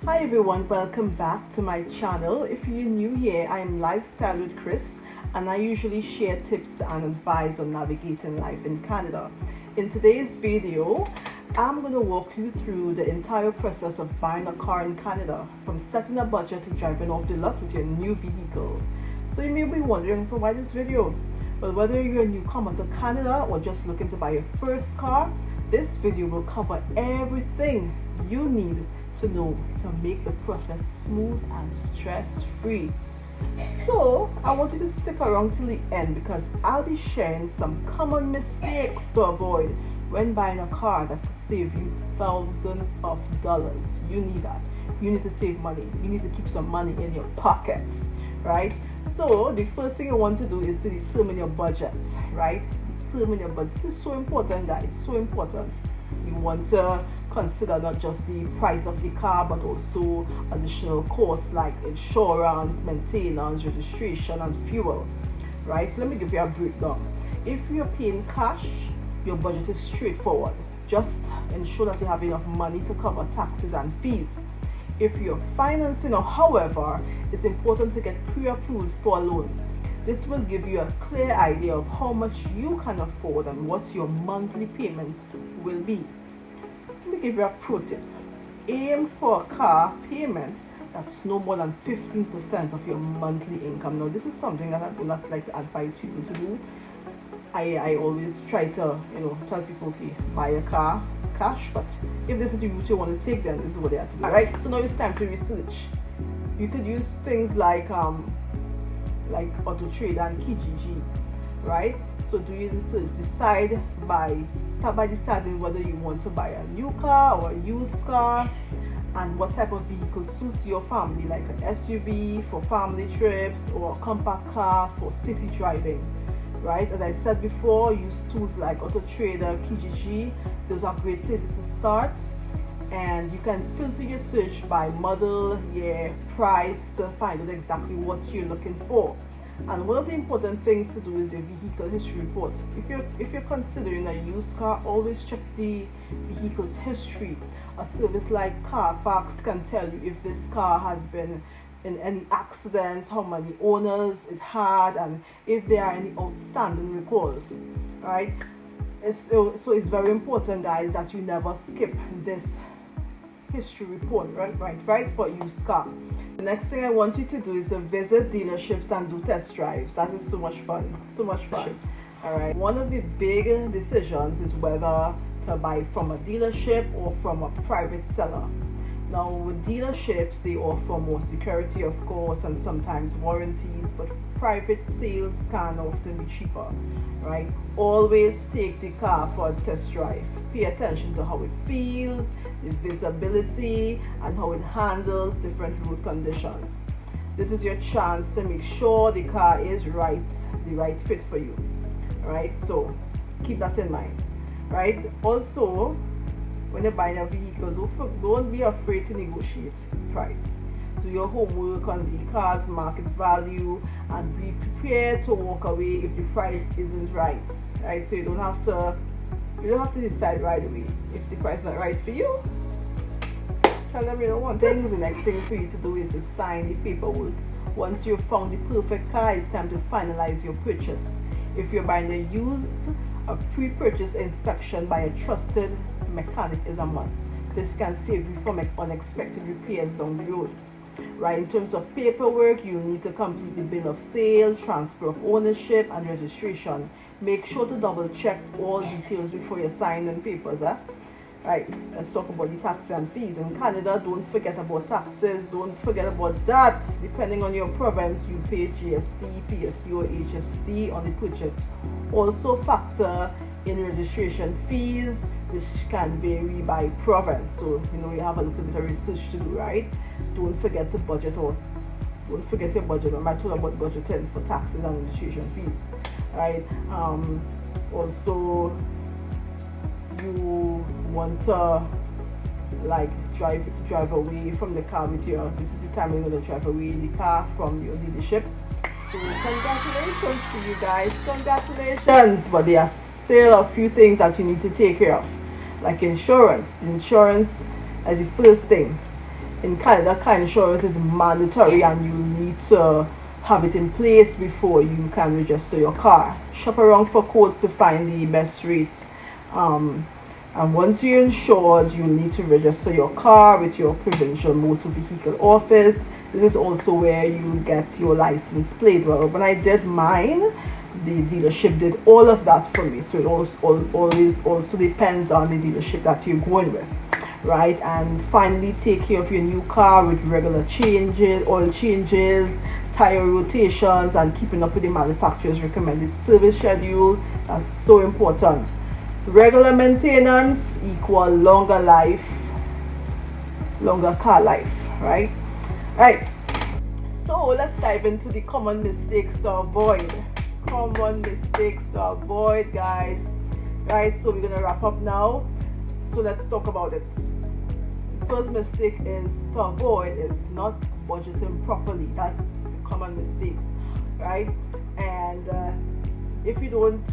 Hi everyone, welcome back to my channel. If you're new here, I am Lifestyle with Chris and I usually share tips and advice on navigating life in Canada. In today's video, I'm going to walk you through the entire process of buying a car in Canada, from setting a budget to driving off the lot with your new vehicle. So you may be wondering, so why this video? Well, whether you're a newcomer to Canada or just looking to buy your first car, this video will cover everything you need to know to make the process smooth and stress-free. So I want you to stick around till the end because I'll be sharing some common mistakes to avoid when buying a car that could save you thousands of dollars. You need that. You need to save money. You need to keep some money in your pockets, right? So the first thing you want to do is to determine your budget, right? Determine your budget. This is so important, guys. So important. You want to consider not just the price of the car but also additional costs like insurance, maintenance, registration and fuel, right? So let me give you a breakdown. If you're paying cash, your budget is straightforward. Just ensure that you have enough money to cover taxes and fees. If you're financing, or however, it's important to get pre-approved for a loan. This will give you a clear idea of how much you can afford and what your monthly payments will be. Let me give you a pro tip. Aim for a car payment that's no more than 15% of your monthly income. Now, this is something that I would not like to advise people to do. I always try to, tell people, okay, buy a car cash, but if this is the route you want to take, then this is what they have to do, right? So now it's time to research. You could use things like Auto Trader and Kijiji, right? So do your research. Start by deciding whether you want to buy a new car or a used car and what type of vehicle suits your family, like an SUV for family trips or a compact car for city driving, right? As I said before, use tools like Auto Trader, Kijiji. Those are great places to start. And you can filter your search by model, year, price to find out exactly what you're looking for. And one of the important things to do is a vehicle history report. If you're considering a used car, always check the vehicle's history. A service like Carfax can tell you if this car has been in any accidents, how many owners it had, and if there are any outstanding recalls, right? So it's very important, guys, that you never skip this history report, right, for a used car. The next thing I want you to do is to visit dealerships and do test drives. That is so much fun. All right. One of the big decisions is whether to buy from a dealership or from a private seller. Now, with dealerships, they offer more security, of course, and sometimes warranties, but private sales can often be cheaper, right? Always take the car for a test drive. Pay attention to how it feels, the visibility, and how it handles different road conditions. This is your chance to make sure the car is the right fit for you, right? So keep that in mind, right? Also, when you're buying a vehicle, don't be afraid to negotiate price. Do your homework on the car's market value and be prepared to walk away if the price isn't right? So you don't have to decide right away. If the price is not right for you, tell them you don't want things. The next thing for you to do is to sign the paperwork. Once you've found the perfect car, it's time to finalize your purchase. If you're buying a used, a pre-purchase inspection by a trusted mechanic is a must. This can save you from unexpected repairs down the road. Right, in terms of paperwork, you need to complete the bill of sale, transfer of ownership, and registration. Make sure to double check all details before you sign the papers. Right, let's talk about the taxes and fees. In Canada, don't forget about taxes. Don't forget about that. Depending on your province, you pay GST, PST, or HST on the purchase. Also factor in registration fees, which can vary by province. So you have a little bit of research to do, right? Don't forget your budget. I might talk about budgeting for taxes and registration fees, right? Also, you want to drive away from the car this is the time you're going to drive away the car from your dealership. So congratulations to you guys, congratulations. But there are still a few things that you need to take care of, like insurance. The insurance as the first thing. In Canada, car insurance is mandatory and you need to have it in place before you can register your car. Shop around for quotes to find the best rates. And once you're insured, you need to register your car with your provincial motor vehicle office. This is also where you get your license plate. Well, when I did mine, the dealership did all of that for me. So it always also depends on the dealership that you're going with, right? And finally, take care of your new car with regular changes, oil changes, tire rotations, and keeping up with the manufacturer's recommended service schedule. That's so important. Regular maintenance equal longer life, longer car life, right? So let's dive into the common mistakes to avoid. Common mistakes to avoid, guys. Right, so we're gonna wrap up now. So let's talk about it. The first mistake is to avoid is not budgeting properly. That's the common mistakes, right? And if you don't,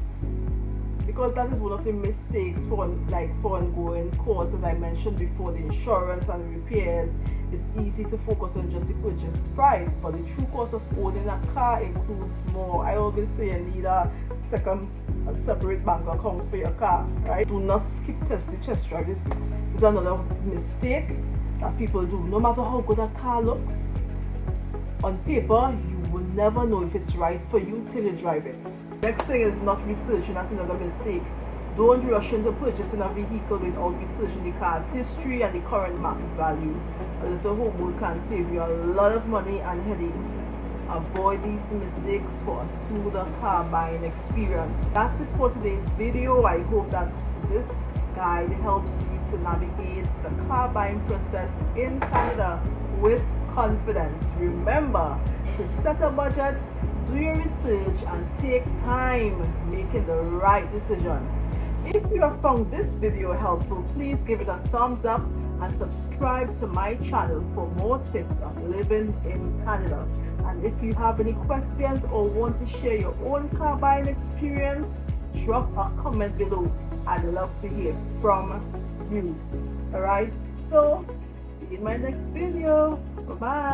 because that is one of the mistakes for ongoing costs, as I mentioned before, the insurance and the repairs. It's easy to focus on just the purchase price, but the true cost of owning a car includes more. I always say you need a separate bank account for your car, right? Do not skip test drive. This is another mistake that people do. No matter how good a car looks on paper, you will never know if it's right for you till you drive it. Next thing is not researching. That's another mistake. Don't rush into purchasing a vehicle without researching the car's history and the current market value. A little homework can save you a lot of money and headaches. Avoid these mistakes for a smoother car buying experience. That's it for today's video. I hope that this guide helps you to navigate the car buying process in Canada with confidence. Remember to set a budget, do your research, and take time making the right decision. If you have found this video helpful, please give it a thumbs up and subscribe to my channel for more tips on living in Canada. And if you have any questions or want to share your own car buying experience, drop a comment below. I'd love to hear from you. Alright, so see you in my next video. Bye bye.